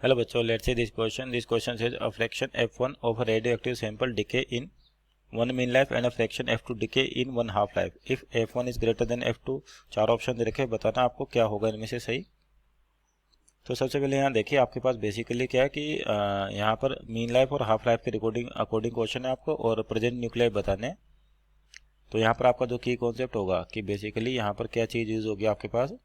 Hello बच्चों, let's see this question. This question says a fraction f1 of a radioactive sample decay in one mean life and a fraction f2 decay in one half life. If f1 is greater than f2, चार option दे रखे, बताना आपको क्या होगा इनमें से सही। तो सबसे पहले यहाँ देखिए, आपके पास बेसिकली क्या है कि यहाँ पर मीन लाइफ और हाफ लाइफ के अकॉर्डिंग क्वेश्चन है आपको, और प्रेजेंट न्यूक्लियाई बताने हैं। तो यहाँ पर आपका जो की कॉन्सेप्ट होगा कि बेसिकली यहाँ पर क्या चीज़ यूज होगी आपके पास।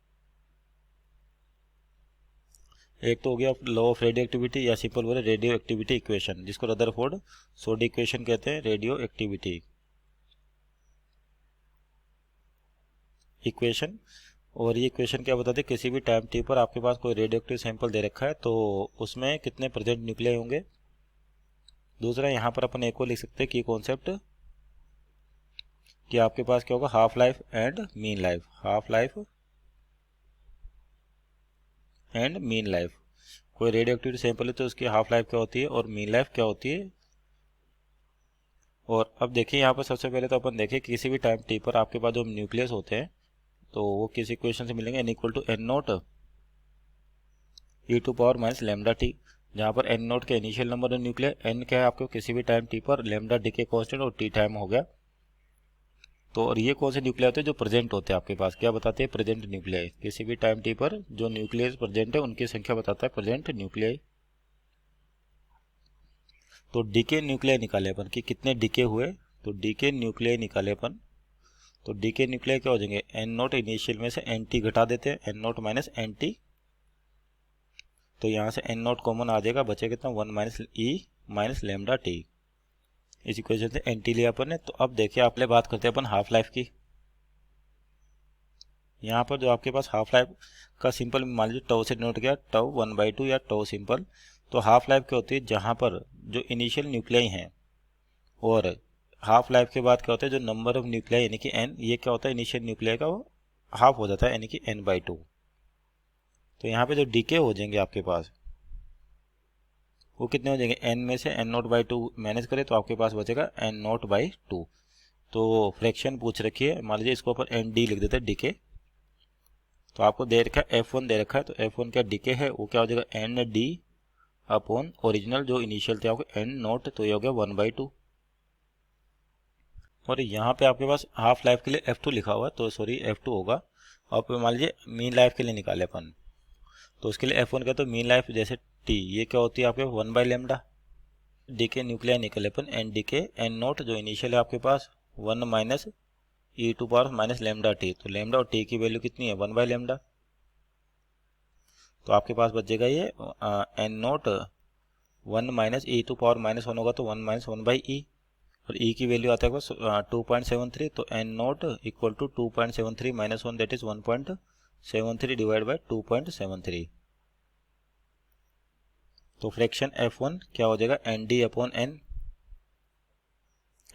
एक तो हो गया लॉ ऑफ रेडियो एक्टिविटी, या सिंपल बोले रेडियो एक्टिविटी इक्वेशन, जिसको रदरफोर्ड सोडी इक्वेशन कहते हैं। रेडियो एक्टिविटी इक्वेशन, और ये इक्वेशन क्या बताते हैं, किसी भी टाइम टी पर आपके पास कोई रेडियो एक्टिव सैंपल दे रखा है तो उसमें कितने प्रेजेंट न्यूक्लियाई होंगे। दूसरा यहाँ पर अपन एक और लिख सकते हैं कि कॉन्सेप्ट कि आपके पास क्या होगा, half life and mean life. Half life and mean life, कोई रेडियो एक्टिविटी सैंपल है तो उसकी हाफ लाइफ क्या होती है और मीन लाइफ क्या होती है। और अब देखिए यहाँ पर सबसे पहले तो अपन देखें किसी भी टाइम टी पर आपके पास जो न्यूक्लियस होते हैं तो वो किस इक्वेशन से मिलेंगे, n equal to N naught e to power minus lambda T, जहाँ पर एन नोट के initial number of nuclear, N क्या है आपको किसी भी टाइम टी पर, लेमडा डी के कॉन्स्टेंट और टी टाइम हो गया। तो और ये कौन से न्यूक्लियर होते हैं, जो प्रेजेंट होते हैं आपके पास, क्या बताते हैं, प्रेजेंट न्यूक्लियर। किसी भी टाइम टी पर जो न्यूक्लियस प्रेजेंट है उनकी संख्या बताता है प्रेजेंट न्यूक्लियर। तो डीके न्यूक्लियर निकाले अपन कि कितने डीके हुए, तो डीके न्यूक्लियर निकाले अपन। तो डीके न्यूक्लियर क्या हो जाएंगे, एन नोट इनिशियल में से एन टी घटा देते हैं, N naught minus N T. तो यहाँ से एन नोट कॉमन आ जाएगा, बचे कितना, one minus E minus lambda T. इस इक्वेशन से एन टी लिया अपन ने। तो अब देखिए आप ले बात करते हैं अपन हाफ लाइफ की। यहाँ पर जो आपके पास हाफ लाइफ का सिंपल मान लीजिए टाउ से डिनोट किया, टाउ 1/2 या टाउ सिंपल। तो हाफ लाइफ क्या होती है, जहाँ पर जो इनिशियल न्यूक्लियाई हैं, और हाफ लाइफ के बाद क्या होता है, जो नंबर ऑफ न्यूक्लियाई यानी कि एन, ये क्या होता है इनिशियल न्यूक्लियाई का, वो हाफ हो जाता है यानी कि n/2। तो यहाँ पे जो डीके हो जाएंगे आपके पास वो कितने हो जाएंगे, n में से n0/2 माइनस करें तो आपके पास बचेगा n0/2। तो फ्रैक्शन पूछ रखी है, मान लीजिए इसको अपन एन डी लिख देते हैं डीके। तो आपको दे रखा है F1 दे रखा है, तो F1 क्या डीके है, वो क्या हो जाएगा एन डी अपॉन ओरिजिनल जो इनिशियल थे आपके एन नोट, तो ये हो गया 1/2। और यहाँ पे आपके पास हाफ लाइफ के लिए F2 लिखा हुआ है, तो सॉरी F2 होगा। और मान लीजिए मीन लाइफ के लिए निकाले अपन, तो उसके लिए F1 का, तो मीन लाइफ जैसे T, ये क्या होती है आपके 1/λ। डीके न्यूक्लियर निकले अपन एन डीके एन नोट जो इनिशियल है आपके पास 1 minus e to power minus lambda T. तो लेमडा और टी की वैल्यू कितनी है, 1/λ। तो आपके पास बचेगा ये N naught 1 minus e to power minus 1 होगा तो 1 माइनस 1/e, और ई की वैल्यू आता है बस 2.73। तो N naught equal to 2.73 minus 1 that is 1.73 divide by 2.73। तो फ्रैक्शन F1 क्या हो जाएगा, N D upon N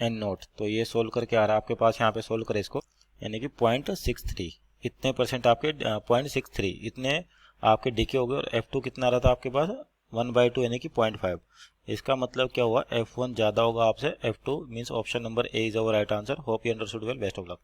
N naught. तो ये सोल्व करके आ रहा है आपके पास, यहाँ पे सोल्व करें इसको, यानी कि 0.63 इतने परसेंट आपके 0.63 इतने आपके डीके हो गए। और F2 कितना आ रहा था आपके पास, 1/2 यानी कि 0.5। इसका मतलब क्या हुआ, F1 ज़्यादा होगा आपसे, F2 means option number A is our right answer. Hope you understood well, best of luck.